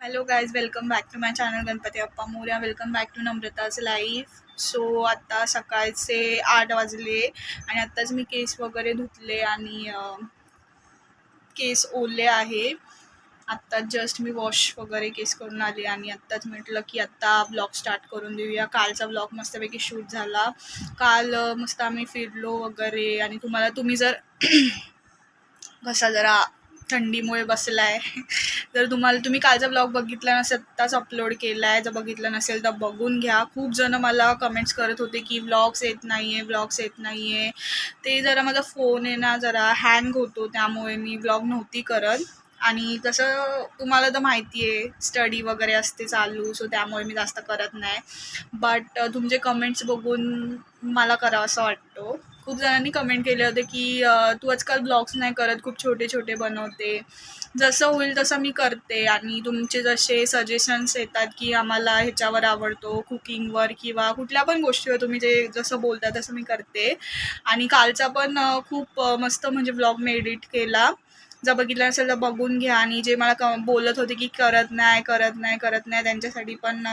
Hello guys, welcome back to my channel Ganpati Bappa Morya. Welcome back to Namrata's life. So आता सकाळचे 8 वाजले आणि आत्ताच मी केस वगैरे धुतले आणि केस ओले आहे. आत्ताच जस्ट मी वॉश वगैरे केस करून आले आणि आत्ताच म्हटलं की आत्ता ब्लॉग स्टार्ट करून देऊया. कालचा ब्लॉग मस्तपैकी शूट झाला. काल मस्त आम्ही फिरलो वगैरे आणि तुम्ही जर घसा जरा थंडीमुळे बसलाय जर तुम्ही कालचा ब्लॉग बघितला नसेल, आत्ताच अपलोड केला आहे. जर बघितलं नसेल तर बघून घ्या. खूप जण मला कमेंट्स करत होते की ब्लॉग्स येत नाही आहे. ते जरा माझा फोन आहे ना जरा हँग होतो, त्यामुळे मी ब्लॉग नव्हती करत. आणि तसं तुम्हाला तर माहिती आहे स्टडी वगैरे असते चालू, सो त्यामुळे मी जास्त करत नाही. बट तुमचे कमेंट्स बघून मला करावं असं वाटतं. खूप जणांनी कमेंट केले होते की तू आजकाल ब्लॉग्स नाही करत, खूप छोटे छोटे बनवते. जसं होईल तसं मी करते आणि तुमचे जसे सजेशन्स येतात की आम्हाला ह्याच्यावर आवडतो, कुकिंगवर किंवा कुठल्या पण गोष्टीवर तुम्ही जे जसं बोलता तसं मी करते. आणि कालचा पण खूप मस्त म्हणजे ब्लॉग मी एडिट केला. जर बघितलं असेल तर बघून घ्या. आणि जे मला बोलत होते की करत नाही त्यांच्यासाठी पण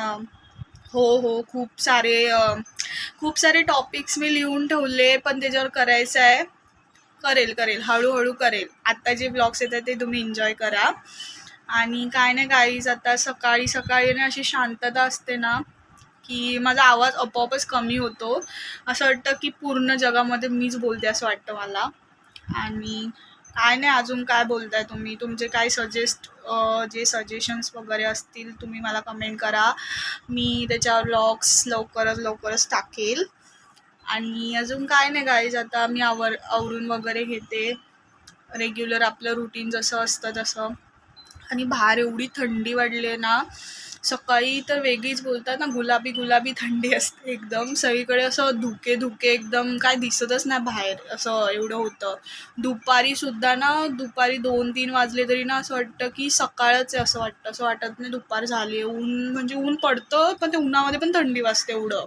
हो खूप सारे टॉपिक्स मी लिहून ठेवले, पण त्याच्यावर करायचं आहे. करेल हळूहळू करेल. आत्ता जे ब्लॉग्स येतात ते तुम्ही एन्जॉय करा. आणि काय नाही गाईज, आता सकाळी सकाळी ना अशी शांतता असते ना की माझा आवाज आपोआपच कमी होतो. असं वाटतं की पूर्ण जगामध्ये मीच बोलते असं वाटतं मला. आणि काय नाही, अजून काय बोलताय तुम्ही? तुमचे काय जे सजेशन्स वगैरे असतील तुम्ही मला कमेंट करा. मी त्याच्यावर व्लॉग्स लवकरच टाकेल. आणि अजून काय नाही गाईज, आता मी आवरून वगैरे घेते. रेग्युलर आपलं रुटीन जसं असतं तसं. आणि बाहेर एवढी थंडी वाढली ना, सकाळी तर वेगळीच बोलतात ना, गुलाबी थंडी असते एकदम. सगळीकडे असं धुके एकदम काय दिसतच नाही बाहेर, असं एवढं होतं. दुपारी 2-3 वाजले तरी ना असं वाटतं की सकाळच आहे, असं वाटत नाही दुपार झाली. ऊन पडतं, पण ते उन्हामध्ये पण थंडी वाजते एवढं.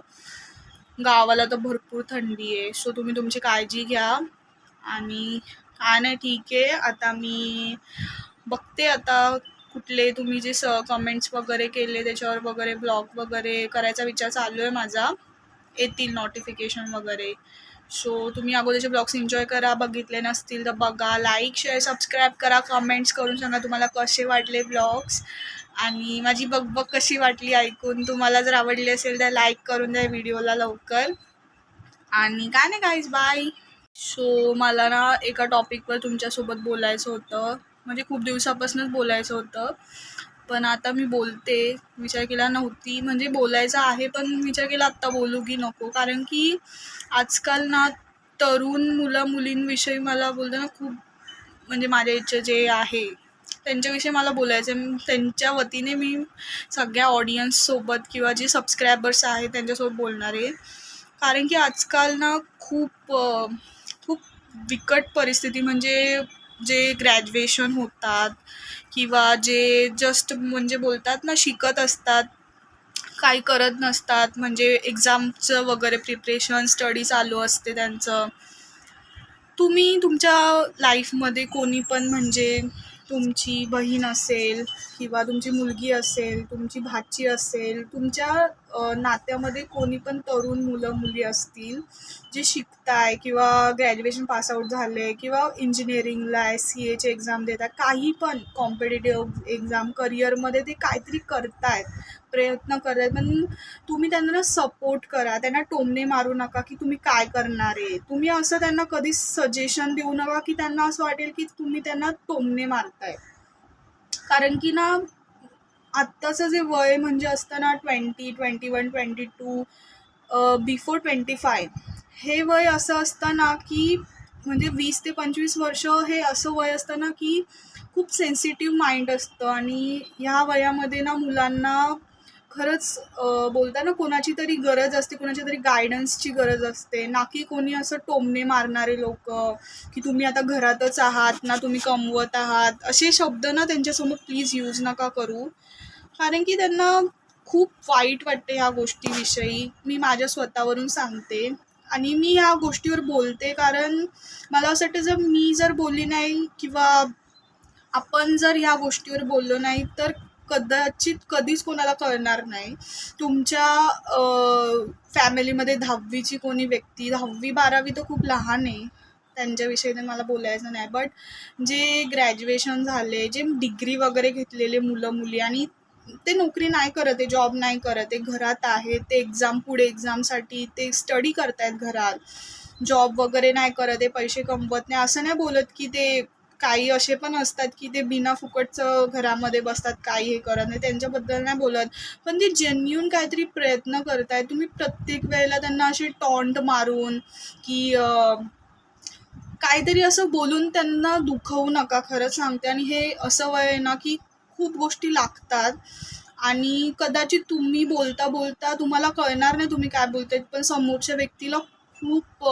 गावाला तर भरपूर थंडी आहे. सो तुम्ही तुमची काळजी घ्या. आणि काय नाही, ठीक आहे. आता मी बघते आता कुठले तुम्ही जे कमेंट्स वगैरे केले त्याच्यावर वगैरे ब्लॉग वगैरे करायचा विचार चालू आहे माझा. येतील नोटिफिकेशन वगैरे. सो तुम्ही अगोदरचे ब्लॉग्स एन्जॉय करा. बघितले नसतील तर बघा. लाईक, शेअर, सबस्क्राईब करा. कमेंट्स करून सांगा तुम्हाला कसे वाटले ब्लॉग्स. आणि माझी बकबक कशी वाटली ऐकून. तुम्हाला जर आवडली असेल तर लाईक करून द्या व्हिडिओला लवकर. आणि काय नाही गाईज, बाय. सो मला ना एका टॉपिकवर तुमच्यासोबत बोलायचं होतं. म्हणजे खूप दिवसापासूनच बोलायचं होतं, पण आता मी बोलते. विचार केला नव्हती, म्हणजे बोलायचं आहे पण विचार केला आत्ता बोलू की नको. कारण की आजकाल ना तरुण मुलींविषयी मला बोलते ना खूप, म्हणजे माझ्या इच्छा जे आहे त्यांच्याविषयी मला बोलायचं आहे. त्यांच्या वतीने मी सगळ्या ऑडियन्ससोबत किंवा जे सबस्क्रायबर्स आहेत त्यांच्यासोबत बोलणार आहे. कारण की आजकाल ना खूप बिकट परिस्थिती, म्हणजे जे ग्रॅज्युएशन होतात किंवा जे जस्ट म्हणजे बोलतात ना शिकत असतात, काही करत नसतात, म्हणजे एक्झामचं वगैरे प्रिपरेशन स्टडी चालू असते त्यांचं. तुम्ही तुमच्या लाईफमध्ये कोणी पण, म्हणजे तुमची बहीण असेल किंवा तुमची मुलगी असेल, तुमची भाची असेल, तुमच्या नात्यामध्ये कोणी पण तरुण मुली असतील जे शिकताय किंवा ग्रॅज्युएशन पासआउट झाले किंवा इंजिनिअरिंगला आहे, CAची एक्झाम देतात, काही पण कॉम्पिटेटिव्ह एक्झाम करिअरमध्ये ते काहीतरी करतायत, प्रयत्न करतायत, पण तुम्ही त्यांना सपोर्ट करा. त्यांना टोमणे मारू नका की तुम्ही काय करणार आहे. तुम्ही असं त्यांना कधीच सजेशन देऊ नका की त्यांना असं वाटेल की तुम्ही त्यांना टोमणे मारताय. कारण की ना आत्ताचं जे वय म्हणजे असतं ना 20, 21, 22, बिफोर 25, हे वय असं असतं ना की म्हणजे 20 ते 25 वर्ष हे असं वय असतं ना की खूप सेन्सिटिव्ह माइंड असतं. आणि ह्या वयामध्ये ना मुलांना खरंच बोलता ना कोणाची तरी गरज असते, कोणाची तरी गायडन्सची गरज असते, ना की कोणी असं टोमणे मारणारे लोक की तुम्ही आता घरातच आहात ना, तुम्ही कमवत आहात, असे शब्द ना त्यांच्यासमोर प्लीज यूज नका करू. कारण की त्यांना खूप वाईट वाटते ह्या गोष्टीविषयी. मी माझ्या स्वतःवरून सांगते आणि मी ह्या गोष्टीवर बोलते, कारण मला असं वाटतं मी जर बोलली नाही किंवा आपण जर ह्या गोष्टीवर बोललो नाही तर कदाचित कधीच कोणाला कळणार नाही. तुमच्या फॅमिलीमध्ये 10वीची कोणी व्यक्ती, 10वी-12वी तर खूप लहान आहे, त्यांच्याविषयी तर मला बोलायचं नाही. बट जे ग्रॅज्युएशन झाले, जे डिग्री वगैरे घेतलेले मुलं मुली आणि ते नोकरी नाही करत आहे, जॉब नाही करत आहे, घरात आहेत, ते पुढे एक्झामसाठी ते स्टडी करतायत घरात, जॉब वगैरे नाही करत आहे, पैसे कमवत नाही, असं नाही बोलत की ते, काही असे पण असतात की ते बिना फुकटचं घरामध्ये बसतात, काही हे करत नाही, त्यांच्याबद्दल नाही बोलत. पण ते जेन्युइन काहीतरी प्रयत्न करतायत. तुम्ही प्रत्येक वेळेला त्यांना असे टॉन्ट मारून की काहीतरी असं बोलून त्यांना दुखवू नका, खरंच सांगते. आणि हे असं वय आहे ना की खूप गोष्टी लागतात आणि कदाचित तुम्ही बोलता बोलता तुम्हाला कळणार नाही तुम्ही काय बोलताय, पण समोरच्या व्यक्तीला खूप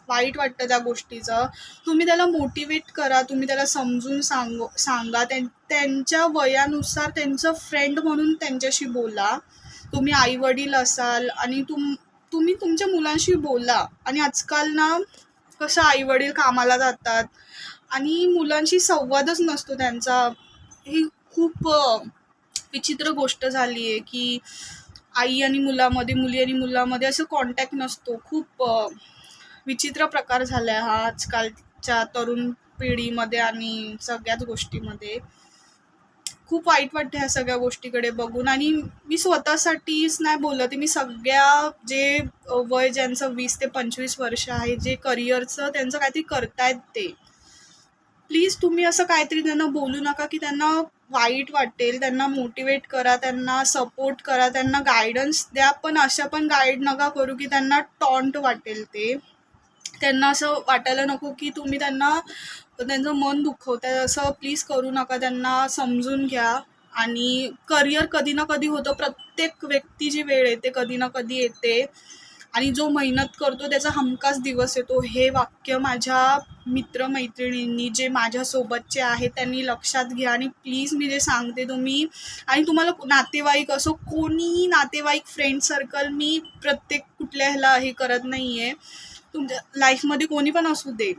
वाईट वाटतं त्या गोष्टीचं. तुम्ही त्याला मोटिवेट करा, तुम्ही त्याला समजून सांगा, त्यांच्या वयानुसार त्यांचं फ्रेंड म्हणून त्यांच्याशी बोला. तुम्ही आई वडील असाल आणि तुम्ही तुमच्या मुलांशी बोला. आणि आजकाल ना कसं आई वडील कामाला जातात आणि मुलांशी संवादच नसतो त्यांचा. ही खूप विचित्र गोष्ट झाली आहे की आई आणि मुलामध्ये, मुली आणि मुलामध्ये असं कॉन्टॅक्ट नसतो. खूप विचित्र प्रकार झाला आहे हा आजकालच्या तरुण पिढीमध्ये आणि सगळ्याच गोष्टीमध्ये. खूप वाईट वाटतं ह्या सगळ्या गोष्टीकडे बघून. आणि मी स्वतःसाठीच नाही बोलत, मी सगळ्या जे वय ज्यांचं 20 ते 25 वर्ष आहे, जे करिअरचं त्यांचं काहीतरी करतायत, ते प्लीज तुम्ही असं काहीतरी त्यांना बोलू नका की त्यांना वाईट वाटेल. त्यांना मोटिवेट करा, त्यांना सपोर्ट करा, त्यांना गायडन्स द्या, पण अशा पण गाईड नका करू की त्यांना टॉन्ट वाटेल. त्यांना असं वाटायला नको की तुम्ही त्यांचं मन दुखवताय, असं प्लीज करू नका. त्यांना समजून घ्या. आणि करिअर कधी ना कधी होतं, प्रत्येक व्यक्तीची वेळ येते, कधी ना कधी येते, आणि जो मेहनत करतो त्याचा हमखास दिवस येतो. हे वाक्य माझ्या मित्रमैत्रिणींनी, जे माझ्यासोबतचे आहेत, त्यांनी लक्षात घ्या. आणि प्लीज मी जे सांगते तुम्ही, आणि तुम्हाला नातेवाईक असो, कोणीही नातेवाईक, फ्रेंड सर्कल, मी प्रत्येक कुठल्या ह्याला हे करत नाही आहे. तुमच्या लाईफमध्ये कोणी पण असू दे,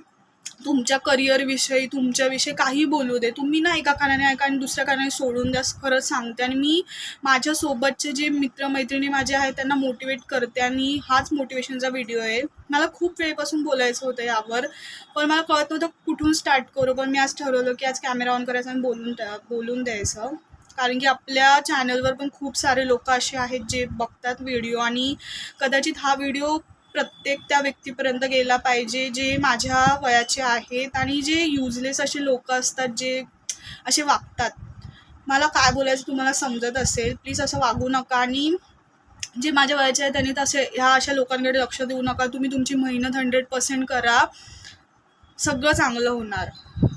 तुमच्या करिअरविषयी, तुमच्याविषयी काही बोलू दे, तुम्ही ना एका कानाने ऐका आणि दुसऱ्या कानाने सोडून द्या, खरंच सांगते. आणि मी माझ्यासोबतचे जे मित्रमैत्रिणी माझे आहेत त्यांना मोटिवेट करते, आणि हाच मोटिवेशनचा व्हिडिओ आहे. मला खूप वेळपासून बोलायचं होतं यावर, पण मला कळत नव्हतं कुठून स्टार्ट करू. पण मी आज ठरवलं की आज कॅमेरा ऑन करायचा आणि बोलून द्यायचं. कारण की आपल्या चॅनलवर पण खूप सारे लोक असे आहेत जे बघतात व्हिडिओ, आणि कदाचित हा व्हिडिओ प्रत्येक त्या व्यक्तीपर्यंत गेला पाहिजे जे माझ्या वयाचे आहेत, आणि जे युजलेस असे लोक असतात, जे असे वागतात. मला काय बोलायचं तुम्हाला समजत असेल, प्लीज असं वागू नका. आणि जे माझ्या वयाचे आहेत त्यांनी तसे ह्या अशा लोकांकडे लक्ष देऊ नका. तुम्ही तुमची मेहनत 100% करा, सगळं चांगलं होणार,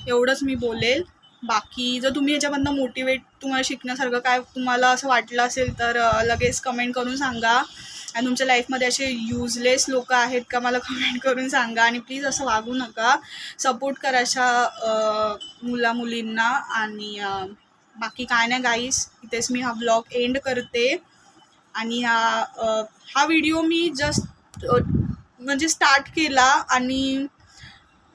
एवढंच मी बोलेल. बाकी जर तुम्ही याच्यामधनं मोटिवेट, तुम्हाला शिकण्यासारखं काय तुम्हाला असं वाटलं असेल तर लगेच कमेंट करून सांगा. आणि तुमच्या लाईफमध्ये असे युजलेस लोक आहेत का, मला कमेंट करून सांगा. आणि प्लीज असं वागू नका, सपोर्ट करा अशा मुलींना. आणि बाकी काय नाही गाईस, इथेच मी हा ब्लॉग एंड करते. आणि हा व्हिडिओ मी जस्ट म्हणजे स्टार्ट केला, आणि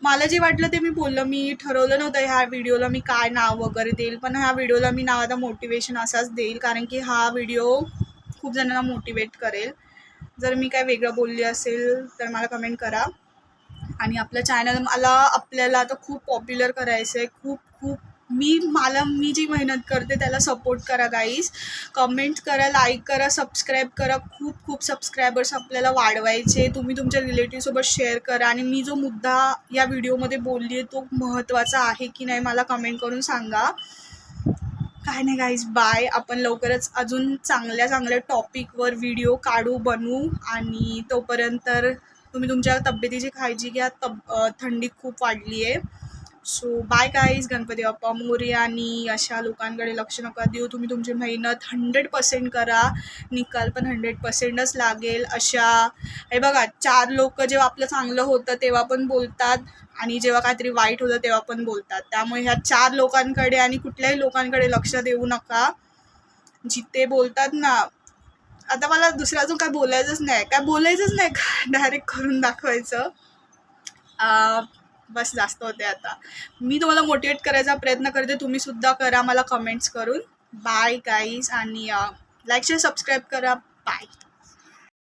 मला जे वाटलं ते मी बोललं. मी ठरवलं नव्हतं ह्या व्हिडिओला मी काय नाव वगैरे देईल, पण ह्या व्हिडिओला मी नाव आता मोटिवेशन असाच देईल, कारण की हा व्हिडिओ खूप जणांना मोटिवेट करेल. जर मी काय वेगळं बोलली असेल तर मला कमेंट करा. आणि आपलं चॅनल आपल्याला आता खूप पॉप्युलर करायचं आहे. खूप मी जी मेहनत करते त्याला सपोर्ट करा गाईज. कमेंट करा, लाईक करा, सबस्क्राईब करा. खूप सबस्क्रायबर्स आपल्याला वाढवायचे. तुम्ही तुमच्या रिलेटिव्हसोबत शेअर करा. आणि मी जो मुद्दा या व्हिडिओमध्ये बोलली आहे तो महत्त्वाचा आहे की नाही मला कमेंट करून सांगा. काय नाही गाईज, बाय. आपण लवकरच अजून चांगल्या टॉपिकवर व्हिडिओ काढू, बनवू. आणि तोपर्यंत तुम्ही तुमच्या तब्येतीची काळजी घ्या. थंडी खूप वाढली आहे. So bye guys. Ganpati Bappa Morya. आणि अशा लोकांकडे लक्ष नका देऊ. तुम्ही तुमची मेहनत 100% करा, निकाल पण 100%च लागेल. हे बघा, 4 लोक जेव्हा आपलं चांगलं होतं तेव्हा पण बोलतात, आणि जेव्हा काहीतरी वाईट होतं तेव्हा पण बोलतात. त्यामुळे ह्या 4 लोकांकडे आणि कुठल्याही लोकांकडे लक्ष देऊ नका. जिथे बोलतात ना, आता मला दुसरं अजून काय बोलायचंच नाही, डायरेक्ट करून दाखवायचं. बस, जास्त होते आता. मी तुम्हाला मोटिवेट करायचा प्रयत्न करते, तुम्ही सुद्धा करा मला कमेंट्स करून. बाय गाईज आणि लाईक शेअर सबस्क्राईब करा. बाय.